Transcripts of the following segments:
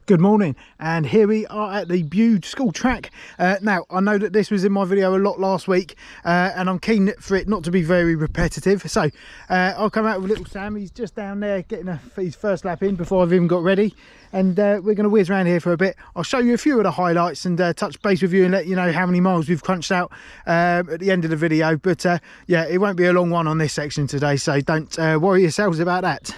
Good morning, and here we are at the Bude school track. Now I know that this was in my video a lot last week, and I'm keen for it not to be very repetitive, so I'll come out with little Sam. He's just down there getting his first lap in before I've even got ready, and we're going to whiz around here for a bit. I'll show you a few of the highlights and touch base with you and let you know how many miles we've crunched out at the end of the video. But yeah, it won't be a long one on this section today, so don't worry yourselves about that.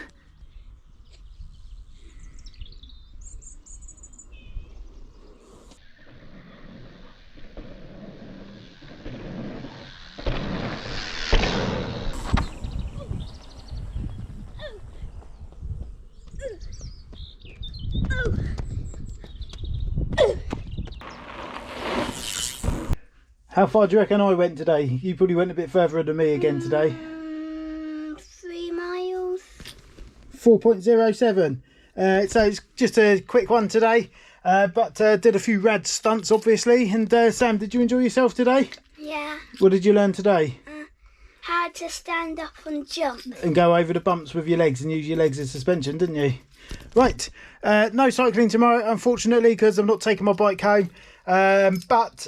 How far do you reckon I went today? You probably went a bit further than me again today. 3 miles. 4.07. So it's just a quick one today, but did a few rad stunts obviously. And Sam, did you enjoy yourself today? Yeah. What did you learn today? How to stand up and jump. And go over the bumps with your legs and use your legs as suspension, didn't you? Right, no cycling tomorrow unfortunately because I'm not taking my bike home, but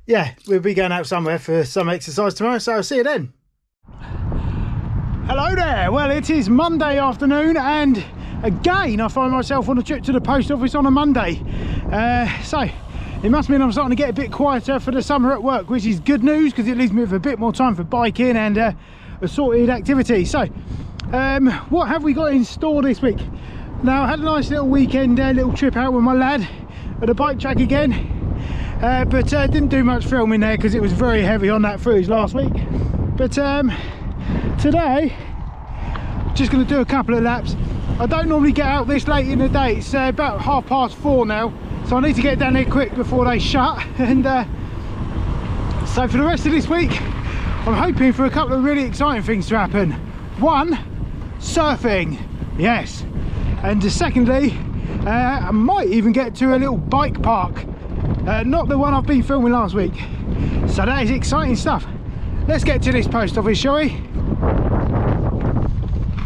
yeah, we'll be going out somewhere for some exercise tomorrow, so I'll see you then. Hello there. Well, it is Monday afternoon, and again I find myself on a trip to the post office on a Monday, so it must mean I'm starting to get a bit quieter for the summer at work, which is good news because it leaves me with a bit more time for biking and assorted activities. So what have we got in store this week? Now, I had a nice little weekend, little trip out with my lad at the bike track again, but didn't do much filming there because it was very heavy on that cruise last week. But today just going to do a couple of laps. I don't normally get out this late in the day. It's about 4:30 now, so I need to get down there quick before they shut. And so for the rest of this week I'm hoping for a couple of really exciting things to happen. One, surfing, yes, and secondly I might even get to a little bike park, not the one I've been filming last week. So that is exciting stuff. Let's get to this post office, shall we?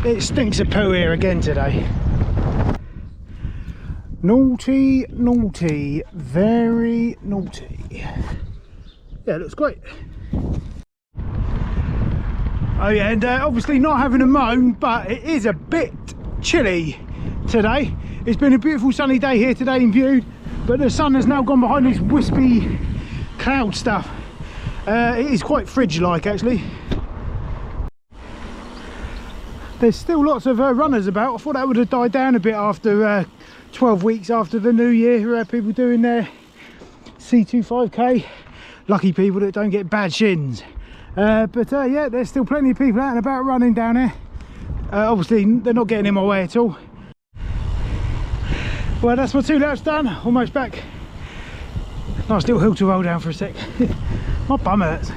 It stinks of poo here again today. Naughty, naughty, very naughty. Yeah, it looks great. Oh yeah, and obviously not having a moan, but it is a bit chilly today. It's been a beautiful sunny day here today in Bude, but the sun has now gone behind this wispy cloud stuff. It is quite fridge-like actually. There's still lots of runners about. I thought that would have died down a bit after 12 weeks after the new year. People doing their C25k. Lucky people that don't get bad shins. But yeah, there's still plenty of people out and about running down there. Obviously they're not getting in my way at all. Well, that's my 2 laps done, almost back. Nice little hill to roll down for a sec. My bum hurts.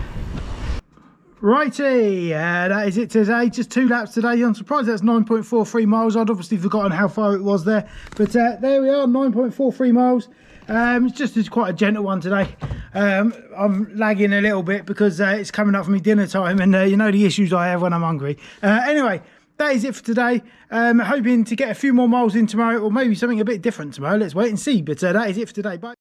Righty, that is it today. Just 2 laps today. I'm surprised that's 9.43 miles. I'd obviously forgotten how far it was there, but there we are, 9.43 miles. It's just quite a gentle one today. I'm lagging a little bit because it's coming up for me dinner time, and you know the issues I have when I'm hungry. Anyway, that is it for today. Hoping to get a few more miles in tomorrow, or maybe something a bit different tomorrow. Let's wait and see. But that is it for today. Bye.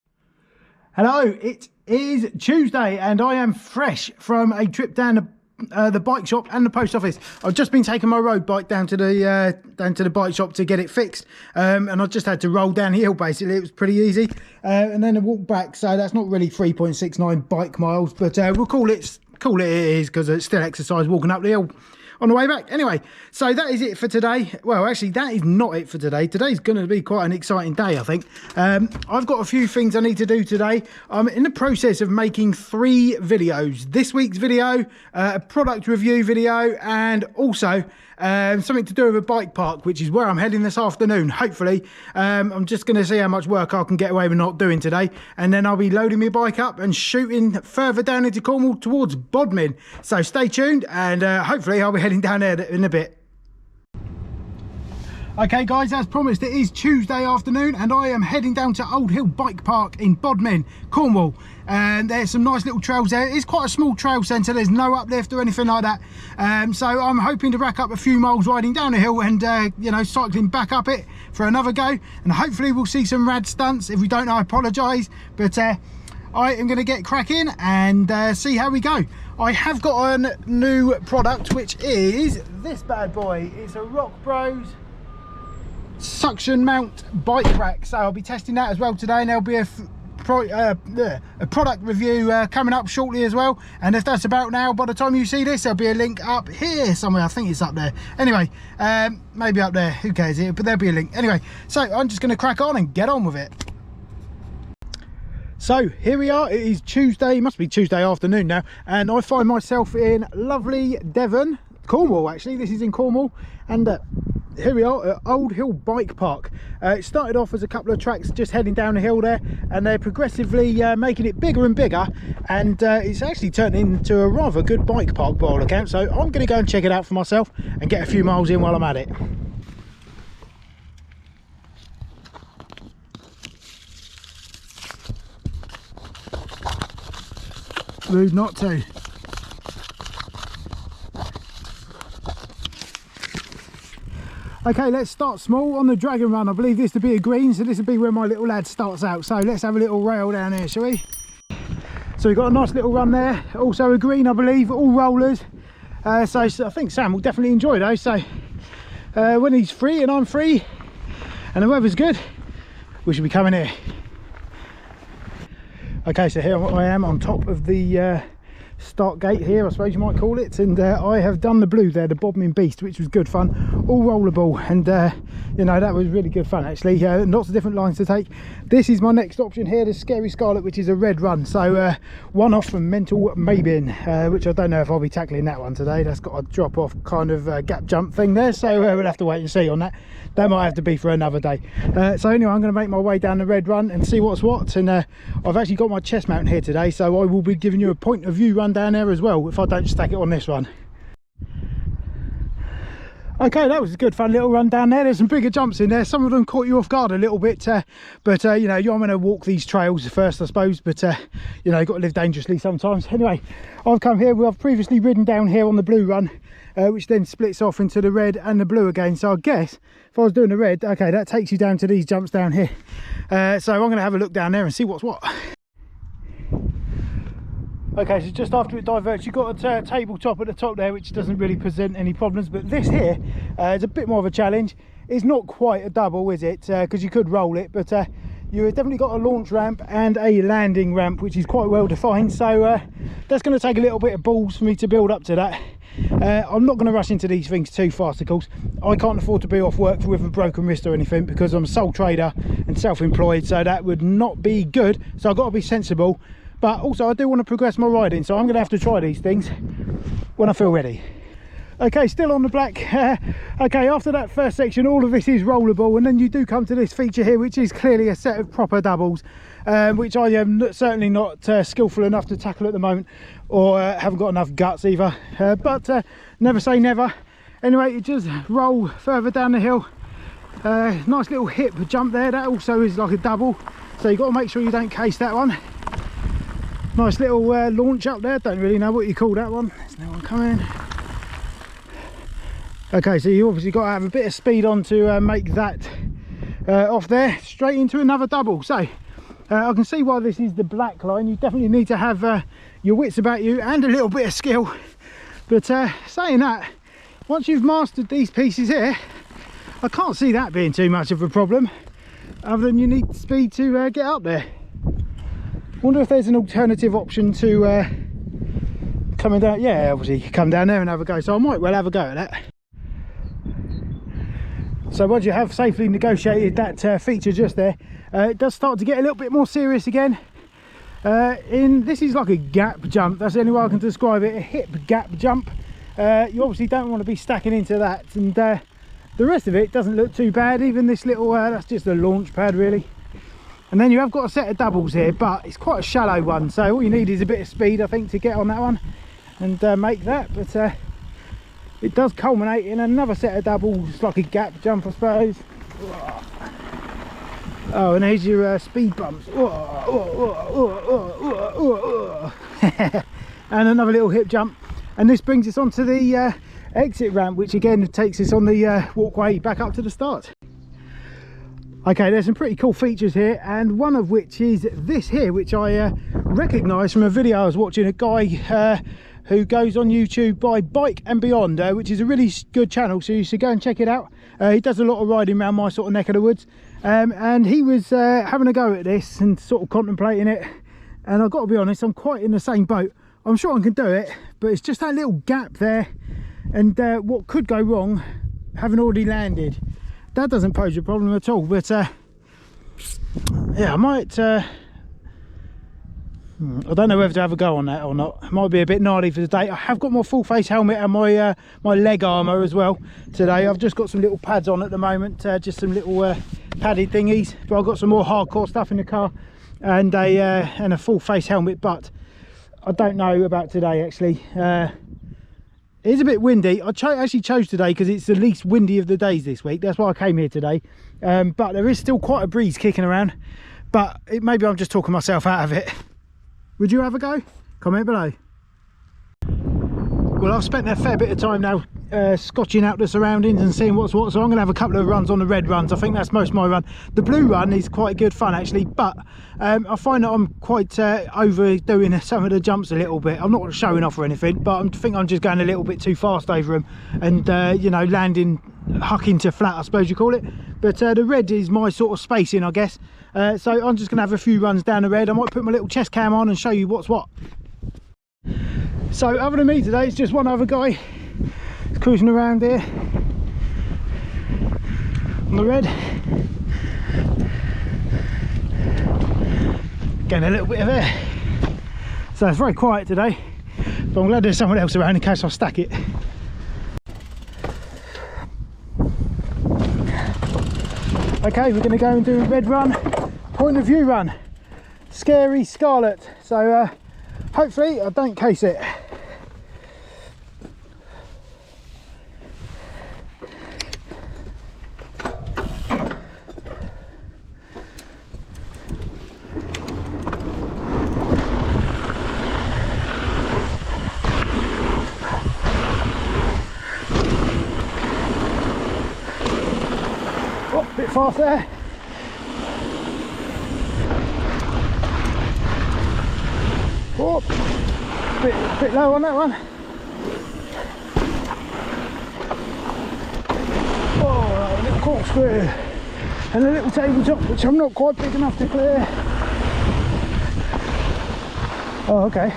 Hello, it is Tuesday, and I am fresh from a trip down the bike shop and the post office. I've just been taking my road bike down to the bike shop to get it fixed, and I just had to roll down the hill basically. It was pretty easy, and then I walked back, so that's not really 3.69 bike miles, but we'll call it it is because it's still exercise walking up the hill on the way back. Anyway, so that is it for today. Well, actually that is not it for today. Today's going to be quite an exciting day, I think. I've got a few things I need to do today. I'm in the process of making 3 videos. This week's video, a product review video, and also something to do with a bike park, which is where I'm heading this afternoon, hopefully. I'm just going to see how much work I can get away with not doing today, and then I'll be loading my bike up and shooting further down into Cornwall towards Bodmin. So stay tuned, and hopefully I'll be heading down there in a bit. Okay guys, as promised, it is Tuesday afternoon and I am heading down to Old Hill Bike Park in Bodmin, Cornwall, and there's some nice little trails there. It's quite a small trail centre, there's no uplift or anything like that, so I'm hoping to rack up a few miles riding down a hill and you know, cycling back up it for another go, and hopefully we'll see some rad stunts. If we don't, I apologise, but I am going to get cracking and see how we go. I have got a new product, which is this bad boy. It's a Rock Bros suction mount bike rack, so I'll be testing that as well today, and there'll be a product review coming up shortly as well. And if that's about now, by the time you see this, there'll be a link up here somewhere. I think it's up there anyway, maybe up there, who cares, but there'll be a link anyway. So I'm just going to crack on and get on with it. So here we are, it is Tuesday, it must be Tuesday afternoon now, and I find myself in lovely Devon, Cornwall actually. This is in Cornwall, and here we are at Old Hill Bike Park. It started off as a couple of tracks just heading down the hill there, and they're progressively making it bigger and bigger, and it's actually turned into a rather good bike park by all accounts. So I'm going to go and check it out for myself and get a few miles in while I'm at it. Rude not to. Okay, let's start small on the Dragon Run. I believe this to be a green, so this will be where my little lad starts out. So let's have a little rail down here, shall we? So we've got a nice little run there, also a green I believe, all rollers. So I think Sam will definitely enjoy those. So when he's free and I'm free and the weather's good, we should be coming here. Okay, so here I am on top of the start gate here, I suppose you might call it, and I have done the blue there, the Bodmin Beast, which was good fun, all rollable, and you know, that was really good fun actually. Lots of different lines to take. This is my next option here, the Scary Scarlet, which is a red run, so one off from Mental Mabin, which I don't know if I'll be tackling that one today. That's got a drop off kind of gap jump thing there, so we'll have to wait and see on that. That might have to be for another day. So anyway, I'm going to make my way down the red run and see what's what, and I've actually got my chest mount here today, so I will be giving you a point of view run down there as well if I don't stack it on this one. Okay, that was a good fun little run down there. There's some bigger jumps in there, some of them caught you off guard a little bit, but you know, I'm going to walk these trails first I suppose, but you know, you've got to live dangerously sometimes. Anyway, I've come here, I've previously ridden down here on the blue run, which then splits off into the red and the blue again. So I guess if I was doing the red, okay, that takes you down to these jumps down here. So I'm going to have a look down there and see what's what. Okay, so just after it diverts, you've got a tabletop at the top there, which doesn't really present any problems, but this here is a bit more of a challenge. It's not quite a double, is it? Because you could roll it, but you've definitely got a launch ramp and a landing ramp, which is quite well defined, so that's going to take a little bit of balls for me to build up to that. I'm not going to rush into these things too fast, of course. I can't afford to be off work with a broken wrist or anything, because I'm a sole trader and self-employed, so that would not be good. So I've got to be sensible, but also I do want to progress my riding, so I'm going to have to try these things when I feel ready. Okay, still on the black. Okay, after that first section, all of this is rollable, and then you do come to this feature here, which is clearly a set of proper doubles, which I am certainly not skillful enough to tackle at the moment, or haven't got enough guts either, but never say never. Anyway, you just roll further down the hill. Nice little hip jump there, that also is like a double, so you've got to make sure you don't case that one. Nice little launch up there, don't really know what you call that one. There's no one coming. Okay, so you obviously got to have a bit of speed on to make that off there, straight into another double. So I can see why this is the black line. You definitely need to have your wits about you and a little bit of skill, but saying that, once you've mastered these pieces here, I can't see that being too much of a problem, other than you need speed to get up there. Wonder if there's an alternative option to coming down. Yeah, obviously you can come down there and have a go, so I might well have a go at that. So once you have safely negotiated that feature just there, it does start to get a little bit more serious again. This is like a gap jump, that's the only way I can describe it, a hip gap jump. You obviously don't want to be stacking into that, and the rest of it doesn't look too bad. Even this little, that's just a launch pad really. And then you have got a set of doubles here, but it's quite a shallow one, so all you need is a bit of speed I think to get on that one and make that. But it does culminate in another set of doubles. It's like a gap jump, I suppose. Oh, and here's your speed bumps. And another little hip jump. And this brings us onto the exit ramp, which again takes us on the walkway back up to the start. Okay, there's some pretty cool features here, and one of which is this here, which I recognised from a video I was watching. A guy who goes on YouTube by Bike and Beyond, which is a really good channel, so you should go and check it out. He does a lot of riding around my sort of neck of the woods, and he was having a go at this and sort of contemplating it, and I've got to be honest, I'm quite in the same boat. I'm sure I can do it, but it's just that little gap there, and what could go wrong having already landed. That doesn't pose a problem at all, but yeah, I might I don't know whether to have a go on that or not. It might be a bit gnarly for the day. I have got my full face helmet and my my leg armour as well today. I've just got some little pads on at the moment, just some little padded thingies, but I've got some more hardcore stuff in the car, and a full face helmet. But I don't know about today actually. It is a bit windy. I actually chose today because it's the least windy of the days this week. That's why I came here today. But there is still quite a breeze kicking around. But maybe I'm just talking myself out of it. Would you have a go? Comment below. Well, I've spent a fair bit of time now scotching out the surroundings and seeing what's what, so I'm going to have a couple of runs on the red runs. I think that's most of my run. The blue run is quite good fun actually, but I find that I'm quite overdoing some of the jumps a little bit. I'm not showing off or anything, but I think I'm just going a little bit too fast over them, and you know, landing hucking to flat, I suppose you call it. But the red is my sort of spacing, I guess. So I'm just going to have a few runs down the red. I might put my little chest cam on and show you what's what. So other than me today, it's just one other guy cruising around here on the red, getting a little bit of air. So it's very quiet today, but I'm glad there's someone else around in case I stack it. Okay, we're going to go and do a red run, point of view run, scary Scarlet. So hopefully I don't case it. Oh, bit fast there. Oh, bit low on that one. Oh, a little corkscrew and a little tabletop, which I'm not quite big enough to clear. Oh, okay.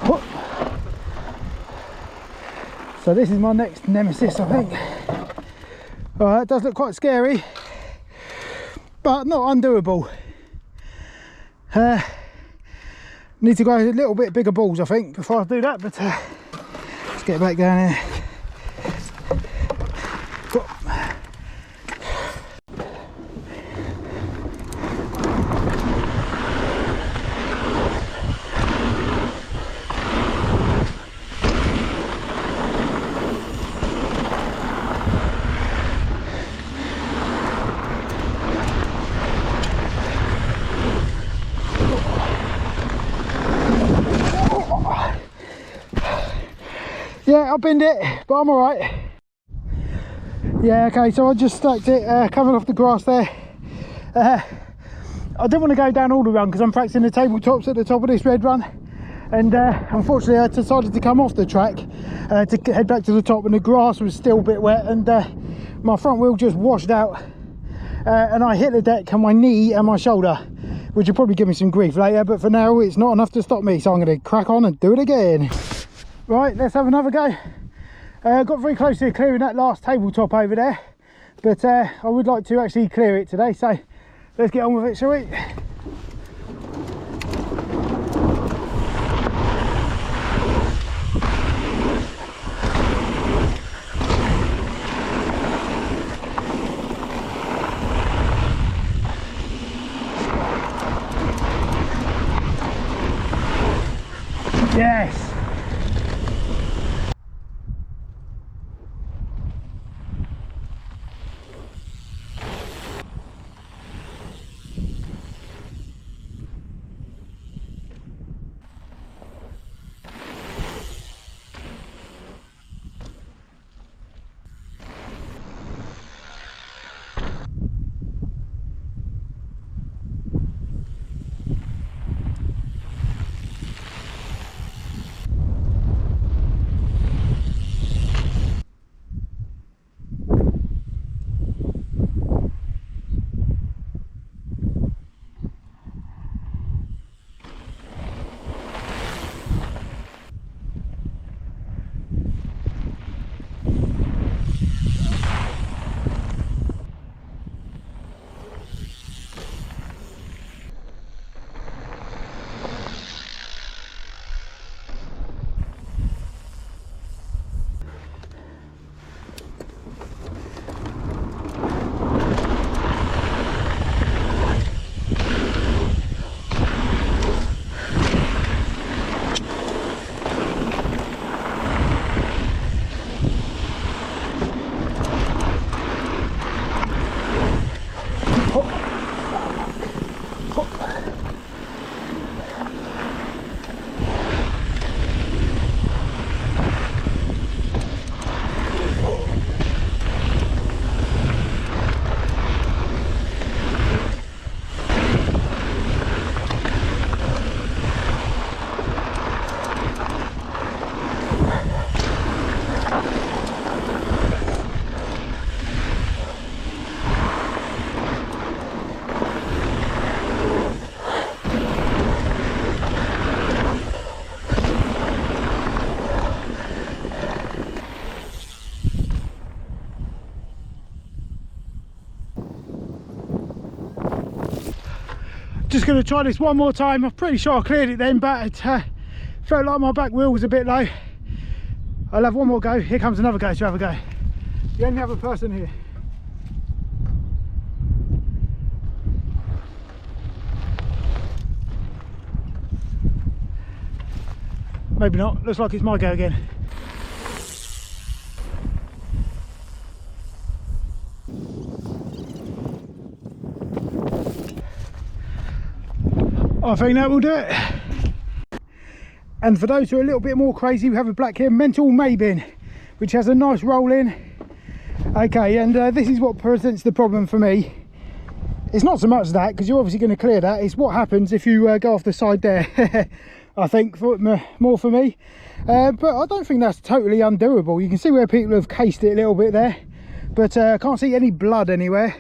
Oh. So this is my next nemesis, I think. Alright, it does look quite scary, but not undoable. Need to go a little bit bigger balls, I think, before I do that, but let's get back down here. Oh. Yeah, I'll bend it, but I'm alright. Yeah, okay, so I just stacked it, coming off the grass there. I didn't want to go down all the run because I'm practicing the tabletops at the top of this red run. And unfortunately I decided to come off the track to head back to the top, and the grass was still a bit wet, and my front wheel just washed out. And I hit the deck on my knee and my shoulder, which will probably give me some grief later, but for now it's not enough to stop me, so I'm going to crack on and do it again. Right, let's have another go. Got very close to clearing that last tabletop over there, but I would like to actually clear it today, so let's get on with it, shall we? Yes. Just going to try this one more time. I'm pretty sure I cleared it then, but it felt like my back wheel was a bit low. I'll have one more go. Here comes another go to have a go. The only other person here. Maybe not. Looks like it's my go again. I think that will do it. And for those who are a little bit more crazy, we have a black here, Mental Maybin, which has a nice roll in. Okay, and this is what presents the problem for me. It's not so much that, because you're obviously going to clear that. It's what happens if you go off the side there. I think more for me. But I don't think that's totally undoable. You can see where people have cased it a little bit there, but I can't see any blood anywhere.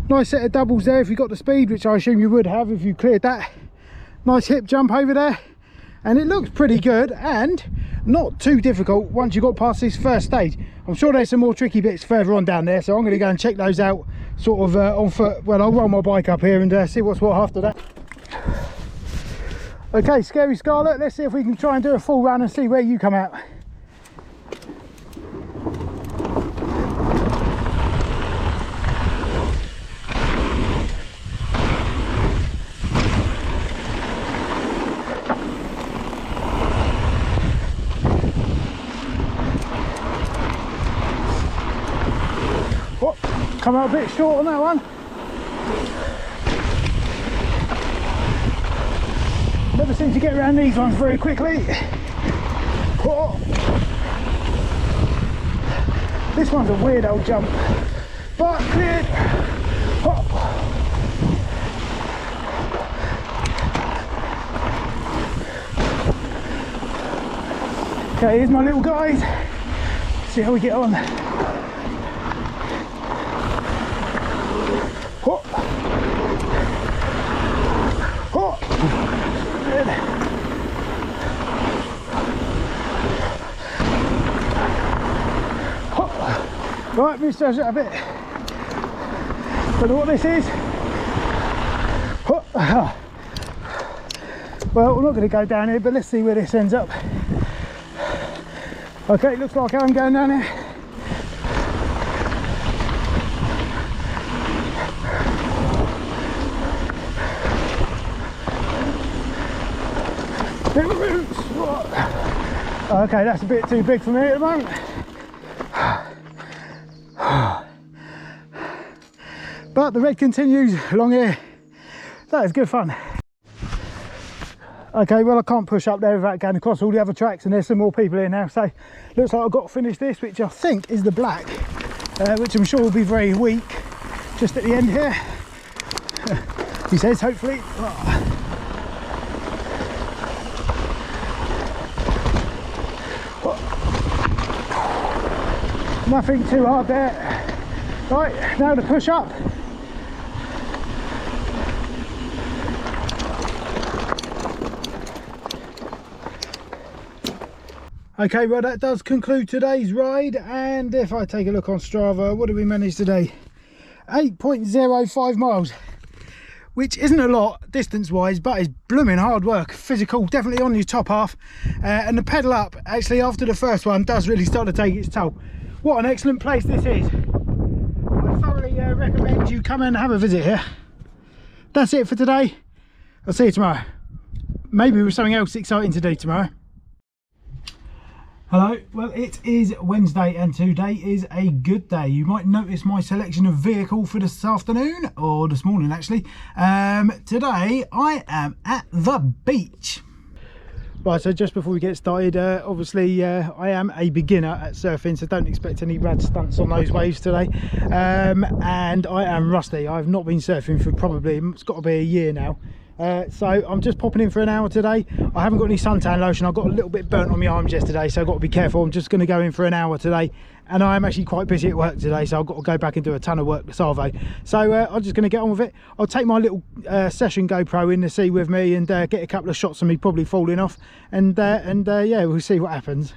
Nice set of doubles there if you got the speed, which I assume you would have if you cleared that. Nice hip jump over there, and it looks pretty good and not too difficult once you got past this first stage. I'm sure there's some more tricky bits further on down there, so I'm going to go and check those out sort of on foot when I'll roll my bike up here and see what's what after that. Okay, Scary Scarlet, let's see if we can try and do a full run and see where you come out. Come out a bit short on that one. Never seem to get around these ones very quickly. Oh. This one's a weird old jump, but cleared. Oh. Okay, here's my little guys. See how we get on. Right, misjudged it a bit. Don't know what this is. Well, we're not going to go down here, but let's see where this ends up. Okay, looks like I'm going down here. Okay, that's a bit too big for me at the moment. But the red continues along here. That is good fun. Okay, well, I can't push up there without going across all the other tracks, and there's some more people here now, so looks like I've got to finish this, which I think is the black, which I'm sure will be very weak just at the end here. He says, hopefully. Nothing too hard there. Right, now to push up. Okay, well, that does conclude today's ride, and if I take a look on Strava, what did we manage today? 8.05 miles, which isn't a lot distance wise, but it's blooming hard work. Physical, definitely on your top half, and the pedal up actually after the first one does really start to take its toll. What an excellent place this is. I thoroughly recommend you come and have a visit here. That's it for today. I'll see you tomorrow, maybe with something else exciting to do tomorrow. Hello, well, it is Wednesday and today is a good day. You might notice my selection of vehicle for this afternoon, or this morning actually. Today I am at the beach. Right, so just before we get started, obviously I am a beginner at surfing, so don't expect any rad stunts on those waves today. And I am rusty. I've not been surfing for probably, it's got to be a year now. So I'm just popping in for an hour today. I haven't got any suntan lotion. I got a little bit burnt on my arms yesterday, so I've got to be careful. I'm just going to go in for an hour today, and I am actually quite busy at work today, so I've got to go back and do a ton of work this Arvo. So I'm just going to get on with it. I'll take my little session GoPro in the sea with me and get a couple of shots of me probably falling off, and yeah, we'll see what happens.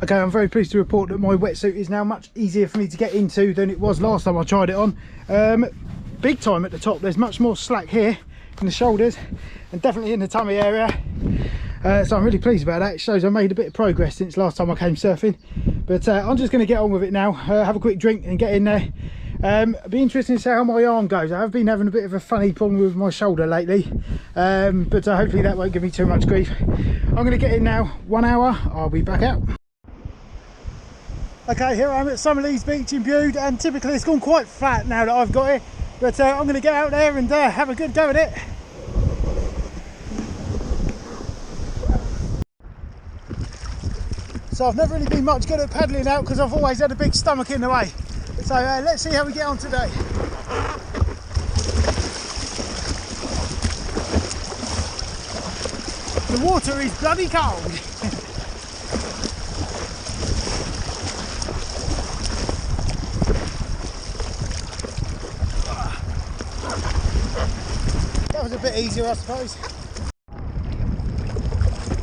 Okay, I'm very pleased to report that my wetsuit is now much easier for me to get into than it was last time I tried it on. Big time at the top. There's much more slack here. in the shoulders and definitely in the tummy area. So I'm really pleased about that. It shows I made a bit of progress since last time I came surfing. But I'm just going to get on with it now, have a quick drink and get in there. It'll be interesting to see how my arm goes. I have been having a bit of a funny problem with my shoulder lately, but hopefully that won't give me too much grief. I'm going to get in now. 1 hour, I'll be back out. Okay, here I am at Summerleaze beach in Bude, and typically it's gone quite flat now that I've got it, but I'm going to get out there and have a good go at it. So I've never really been much good at paddling out because I've always had a big stomach in the way. So let's see how we get on today. The water is bloody cold. That was a bit easier, I suppose.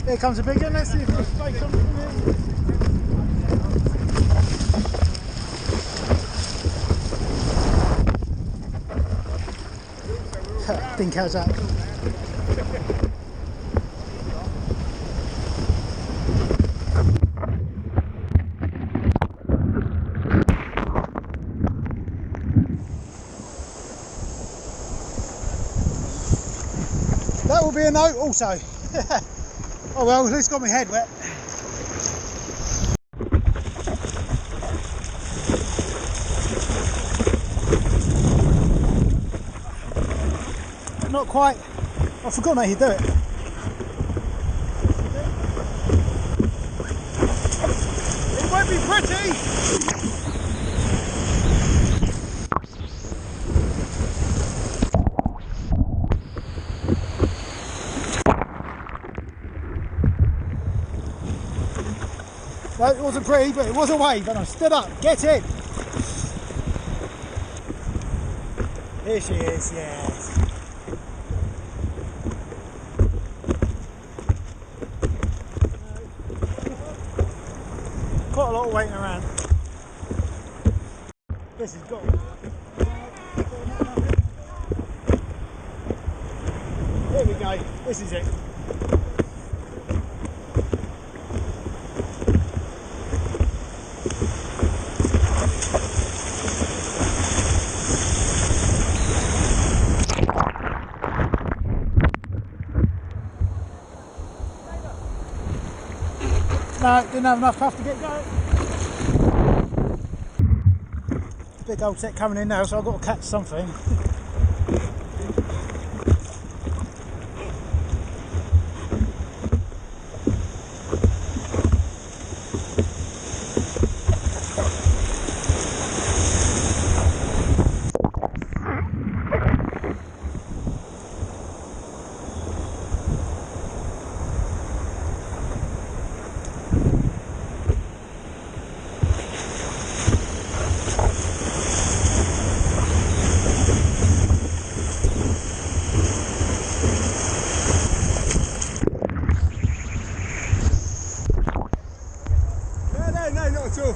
Here comes a big one. Let's see if there's space on it from here. Think how's that? That will be a note also. Oh well, at least got my head wet. Not quite. I've forgotten how you do it. It won't be pretty. No, it wasn't pretty, but it was a wave, and I stood up. Get in. Here she is, yes. Quite a lot of waiting around. This is good. Here we go. This is it. No, didn't have enough puff to get going. Big old set coming in now, so I've got to catch something. No, not at all.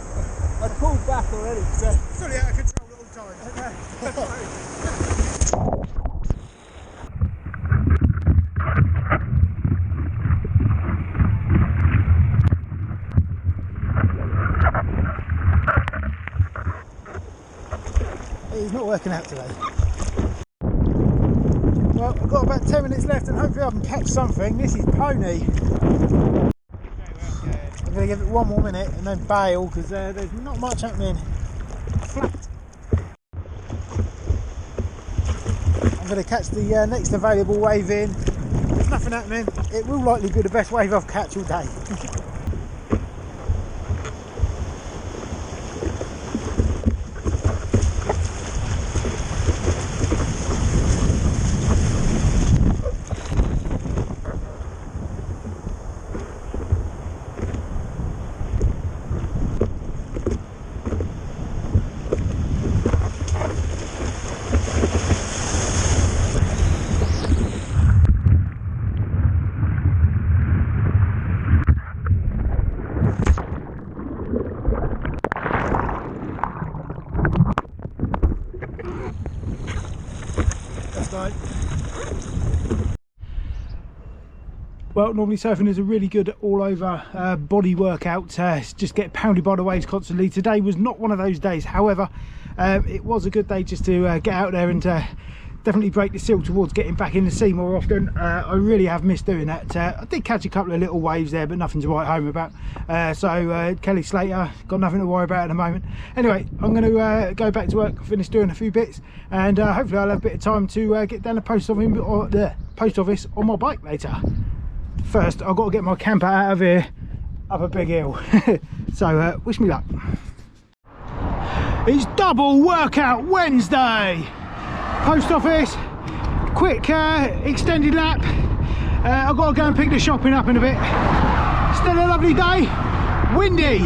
I pulled back already, so fully out of control at all times. He's not working out today. Well, I've got about 10 minutes left and hopefully I can catch something. This is pony. I'm going to give it one more minute and then bail because there's not much happening. Flat. I'm going to catch the next available wave in. There's nothing happening. It will likely be the best wave I've catch all day. That's right. Well, normally surfing is a really good all-over body workout. Just get pounded by the waves constantly. Today was not one of those days. However, it was a good day just to get out there and definitely break the seal towards getting back in the sea more often. I really have missed doing that. I did catch a couple of little waves there, but nothing to write home about. So Kelly Slater, got nothing to worry about at the moment. Anyway, I'm going to go back to work, finish doing a few bits, and hopefully I'll have a bit of time to get down the post office on my bike later. First, I've got to get my camper out of here up a big hill. So wish me luck. It's double workout Wednesday. Post office, quick extended lap. I've got to go and pick the shopping up in a bit. Still a lovely day, windy.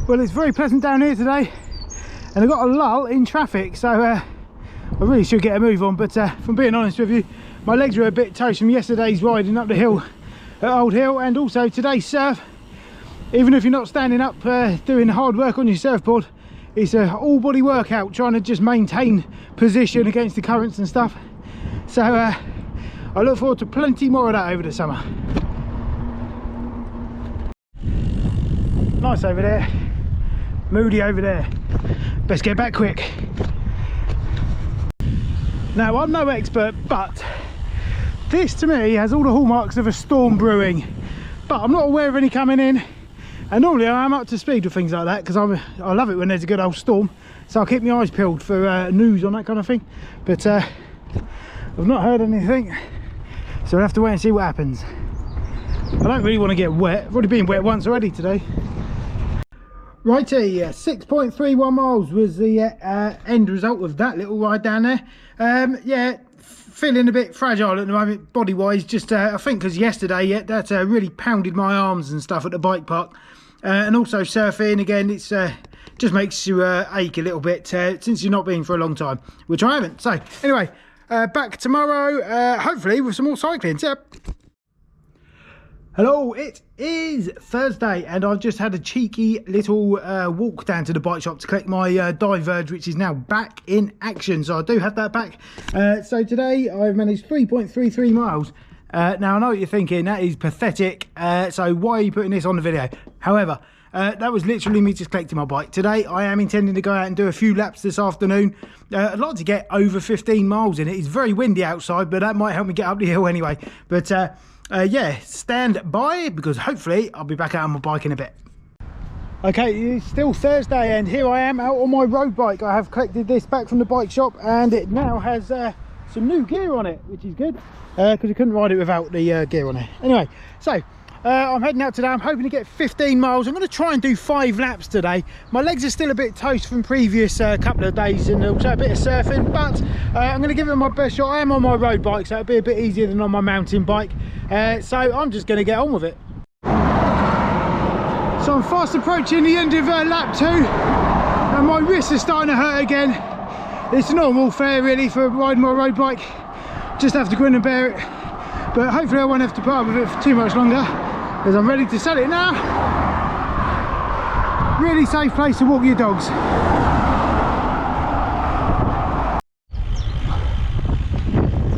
Well, it's very pleasant down here today, and I've got a lull in traffic, so I really should get a move on. But from being honest with you, my legs were a bit toast from yesterday's riding up the hill at Old Hill, and also today's surf. Even if you're not standing up doing hard work on your surfboard, it's an all body workout trying to just maintain position against the currents and stuff. So I look forward to plenty more of that over the summer. Nice over there, moody over there. Best get back quick. Now, I'm no expert, but this to me has all the hallmarks of a storm brewing, but I'm not aware of any coming in. And normally I'm up to speed with things like that because I love it when there's a good old storm, so I'll keep my eyes peeled for news on that kind of thing. But I've not heard anything, so we'll have to wait and see what happens. I don't really want to get wet. I've already been wet once already today. Righty, 6.31 miles was the end result of that little ride down there. Yeah, feeling a bit fragile at the moment body wise, just I think because yesterday that really pounded my arms and stuff at the bike park. And also surfing again, it's just makes you ache a little bit since you've not been for a long time, which I haven't. So anyway, back tomorrow, hopefully with some more cycling. Hello, it is Thursday, and I've just had a cheeky little walk down to the bike shop to collect my Diverge, which is now back in action. So I do have that back. So today I've managed 3.33 miles. Now I know what you're thinking, that is pathetic. So why are you putting this on the video? However, that was literally me just collecting my bike. Today I am intending to go out and do a few laps this afternoon. I'd like to get over 15 miles in it. It's very windy outside, but that might help me get up the hill anyway. But yeah, stand by because hopefully I'll be back out on my bike in a bit. Okay, it's still Thursday and here I am out on my road bike. I have collected this back from the bike shop and it now has some new gear on it, which is good because I couldn't ride it without the gear on it. Anyway, so I'm heading out today. I'm hoping to get 15 miles. I'm going to try and do 5 laps today. My legs are still a bit toast from previous couple of days and also a bit of surfing, but I'm going to give it my best shot. I am on my road bike, so it'll be a bit easier than on my mountain bike. So I'm just going to get on with it. So I'm fast approaching the end of lap 2 and my wrists are starting to hurt again. It's normal fare really for riding my road bike. Just have to grin and bear it. But hopefully I won't have to put up with it for too much longer because I'm ready to sell it now. Really safe place to walk your dogs.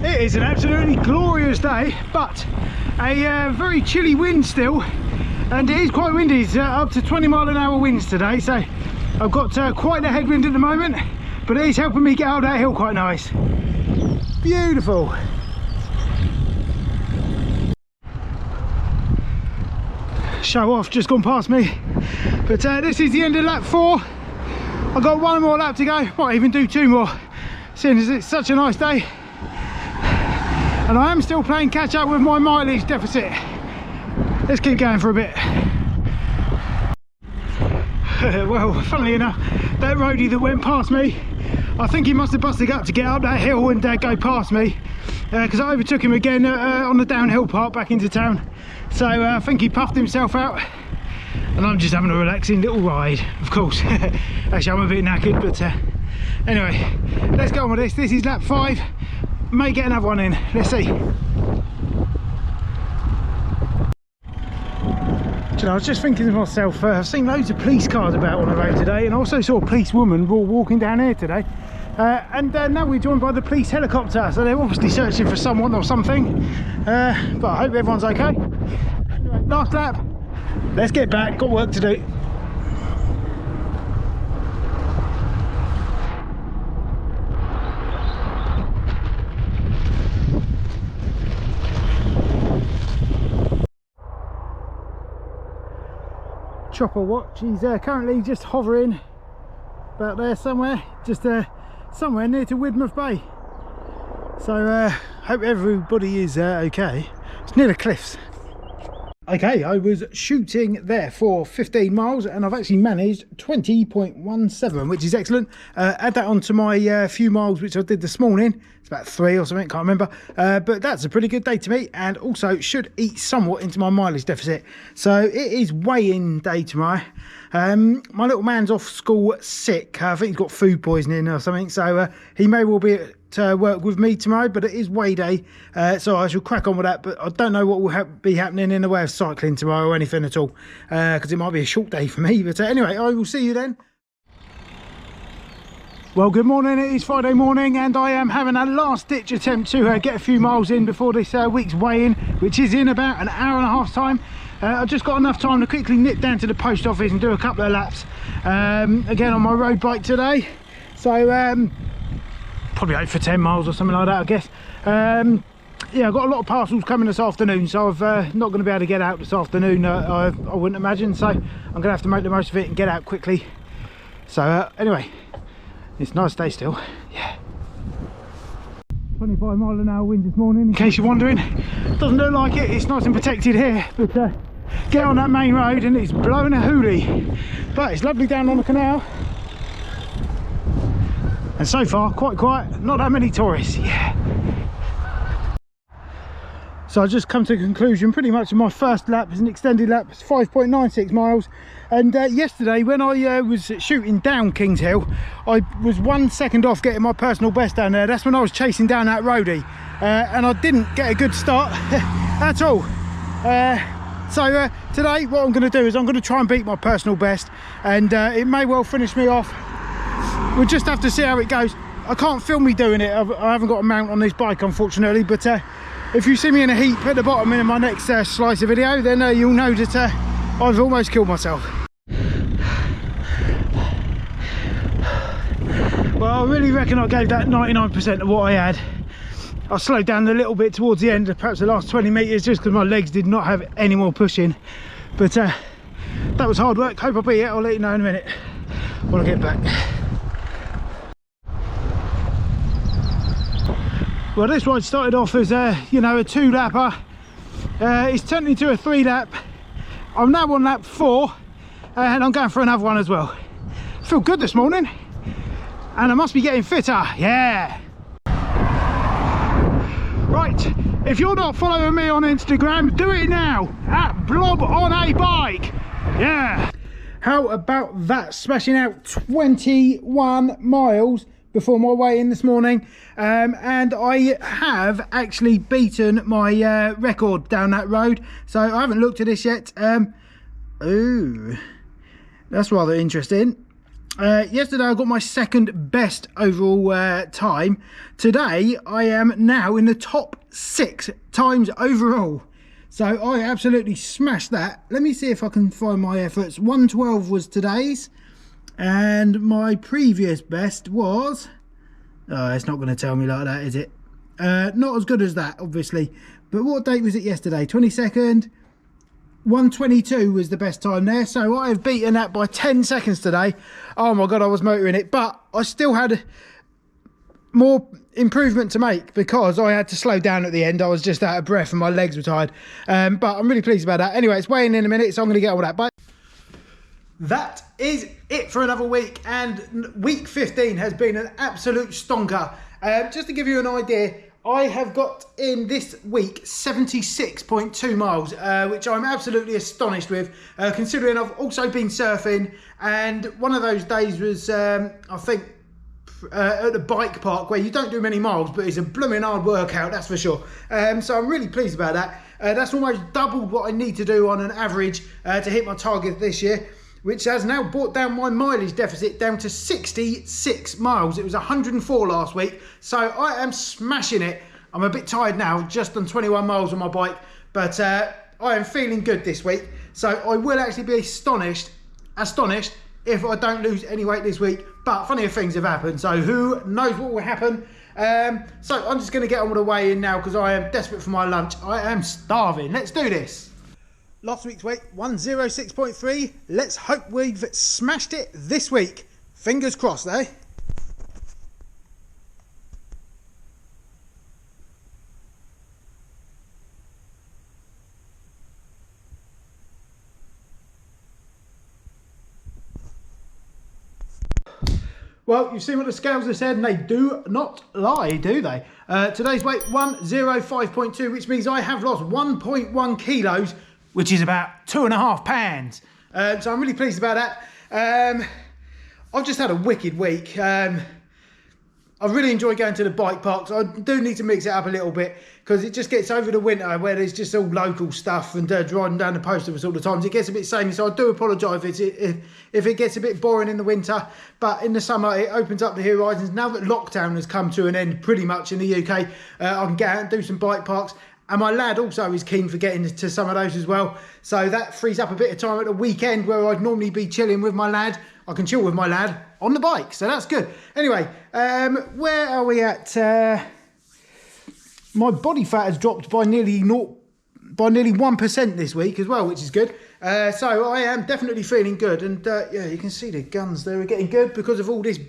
It is an absolutely glorious day, but a very chilly wind still, and it is quite windy. It's up to 20-mile-an-hour winds today, so I've got quite a headwind at the moment, but it is helping me get out that hill quite nice. Beautiful. Show off just gone past me, but this is the end of lap 4. I've got 1 more lap to go, might even do 2 more, seeing as it's such a nice day. And I am still playing catch up with my mileage deficit. Let's keep going for a bit. Well, funnily enough, that roadie that went past me, I think he must have busted up to get up that hill and go past me, because I overtook him again on the downhill part back into town. So I think he puffed himself out and I'm just having a relaxing little ride, of course. Actually, I'm a bit knackered, but anyway, let's go on with this. This is lap 5. May get another one in, let's see. You know, I was just thinking to myself, I've seen loads of police cars about on the road today, and I also saw a policewoman walking down here today. And now we're joined by the police helicopter, so they're obviously searching for someone or something, but I hope everyone's okay. Anyway, last lap, let's get back, got work to do. Chopper watch, he's currently just hovering about there somewhere, just somewhere near to Widmouth Bay. So hope everybody is okay. It's near the cliffs. Okay, I was shooting there for 15 miles and I've actually managed 20.17, which is excellent. Add that onto my few miles which I did this morning. It's about 3 or something, can't remember. But that's a pretty good day to me, and also should eat somewhat into my mileage deficit. So it is weigh-in day tomorrow. My little man's off school sick. I think he's got food poisoning or something, so he may well be at work with me tomorrow, but it is weigh day, so I shall crack on with that. But I don't know what will be happening in the way of cycling tomorrow or anything at all, because it might be a short day for me. But anyway, I will see you then. Well, good morning. It is Friday morning and I am having a last ditch attempt to get a few miles in before this week's weigh-in, which is in about an hour and a half time. I've just got enough time to quickly nip down to the post office and do a couple of laps again on my road bike today. So probably out for 10 miles or something like that, I guess. Yeah, I've got a lot of parcels coming this afternoon, so I've not going to be able to get out this afternoon, I wouldn't imagine. So I'm going to have to make the most of it and get out quickly. So anyway, it's a nice day still, yeah. 25 mile an hour wind this morning, in case you're wondering. Doesn't look like it, it's nice and protected here, but get on that main road and it's blowing a hoolie. But it's lovely down on the canal. And so far, quite quiet, not that many tourists, yeah. So I just come to a conclusion, pretty much my first lap is an extended lap, it's 5.96 miles. And yesterday when I was shooting down Kings Hill, I was 1 second off getting my personal best down there. That's when I was chasing down that roadie. And I didn't get a good start at all. So today what I'm going to do is I'm going to try and beat my personal best. And it may well finish me off. We'll just have to see how it goes. I can't film me doing it, I haven't got a mount on this bike unfortunately, but if you see me in a heap at the bottom in my next slice of video, then you'll know that I've almost killed myself. Well, I really reckon I gave that 99% of what I had. I slowed down a little bit towards the end, perhaps the last 20 metres, just because my legs did not have any more pushing. But that was hard work. Hope I beat it. I'll let you know in a minute when I get back. Well, this ride started off as you know, a 2-lapper. It's turned into a 3-lap. I'm now on lap 4 and I'm going for another one as well. Feel good this morning and I must be getting fitter, yeah. Right, if you're not following me on Instagram, do it now at Blob on a Bike, yeah. How about that, smashing out 21 miles before my weigh-in this morning, and I have actually beaten my record down that road. So I haven't looked at this yet. Ooh, that's rather interesting. Yesterday I got my second best overall time. Today I am now in the top 6 times overall. So I absolutely smashed that. Let me see if I can find my efforts. 112 was today's. And my previous best was, oh, it's not going to tell me like that, is it? Not as good as that, obviously. But what date was it yesterday? 22nd. 122 was the best time there. So I have beaten that by 10 seconds today. Oh my God, I was motoring it. But I still had more improvement to make because I had to slow down at the end. I was just out of breath and my legs were tired. But I'm really pleased about that. Anyway, it's weighing in a minute, so I'm going to get all that. Bye. That is it for another week, and week 15 has been an absolute stonker. Just to give you an idea, I have got in this week 76.2 miles, which I'm absolutely astonished with, considering I've also been surfing, and one of those days was, I think, at the bike park where you don't do many miles, but it's a blooming hard workout, that's for sure. So I'm really pleased about that. That's almost doubled what I need to do on an average to hit my target this year. which has now brought down my mileage deficit down to 66 miles. It was 104 last week, so I am smashing it. I'm a bit tired now, just on 21 miles on my bike, but I am feeling good this week. So I will actually be astonished if I don't lose any weight this week, but funnier things have happened, so who knows what will happen. So I'm just going to get on with the weigh-in now because I am desperate for my lunch. I am starving. Let's do this. Last week's weight, 106.3. Let's hope we've smashed it this week. Fingers crossed, eh? Well, you've seen what the scales have said, and they do not lie, do they? Today's weight, 105.2, which means I have lost 1.1 kilos, which is about 2.5 pounds. So I'm really pleased about that. I've just had a wicked week. I really enjoy going to the bike parks. I do need to mix it up a little bit because it just gets over the winter where there's just all local stuff and driving down the post office all the time. It gets a bit samey, so I do apologise if it gets a bit boring in the winter. But in the summer, it opens up the horizons. Now that lockdown has come to an end pretty much in the UK, I can get out and do some bike parks. And my lad also is keen for getting to some of those as well. So that frees up a bit of time at the weekend where I'd normally be chilling with my lad. I can chill with my lad on the bike, so that's good. Anyway, where are we at? My body fat has dropped by nearly 1% this week as well, which is good. So I am definitely feeling good. And yeah, you can see the guns there are getting good because of all these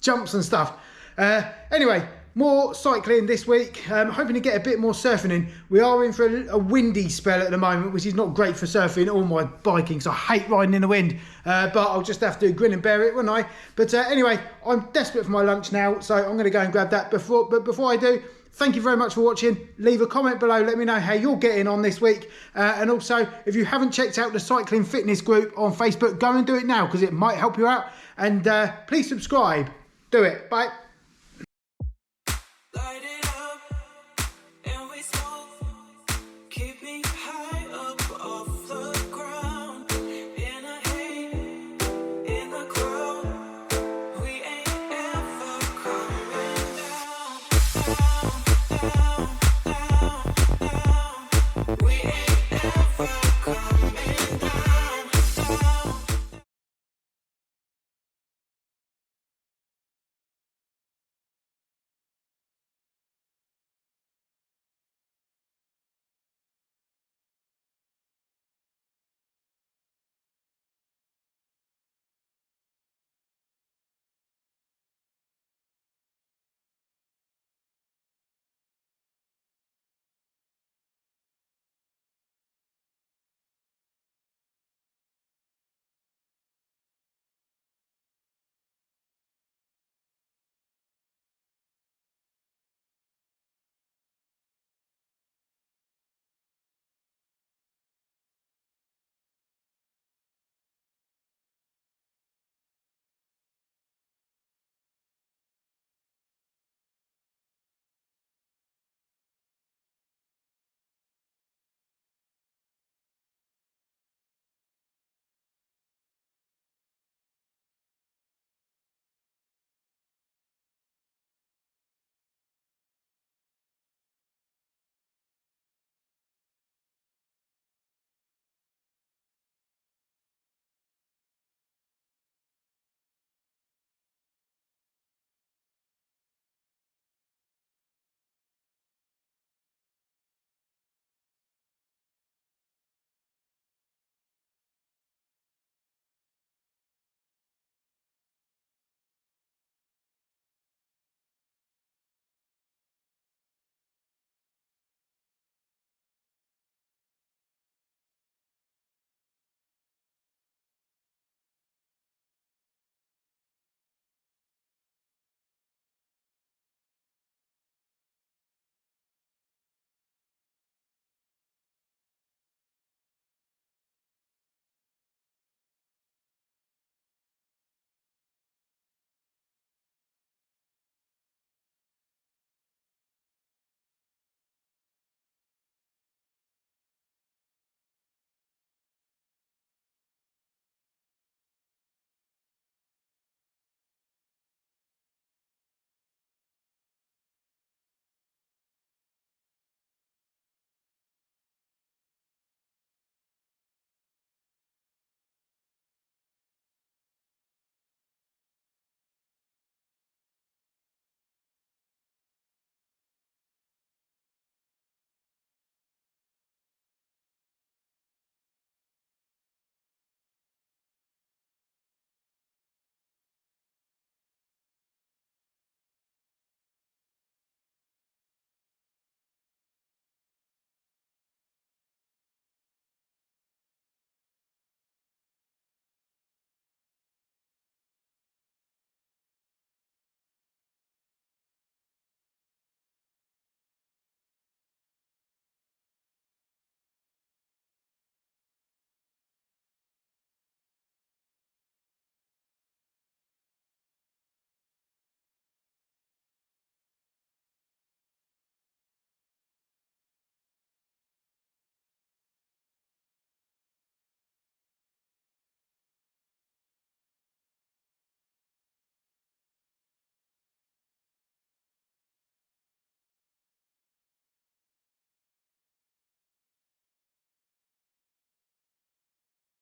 jumps and stuff. Anyway, more cycling this week. Hoping to get a bit more surfing in. We are in for a windy spell at the moment, which is not great for surfing or my biking, so I hate riding in the wind. But I'll just have to grin and bear it, won't I? But anyway, I'm desperate for my lunch now, so I'm going to go and grab that. But before I do, thank you very much for watching. Leave a comment below. Let me know how you're getting on this week. And also, if you haven't checked out the Cycling Fitness group on Facebook, go and do it now because it might help you out. And please subscribe. Do it. Bye.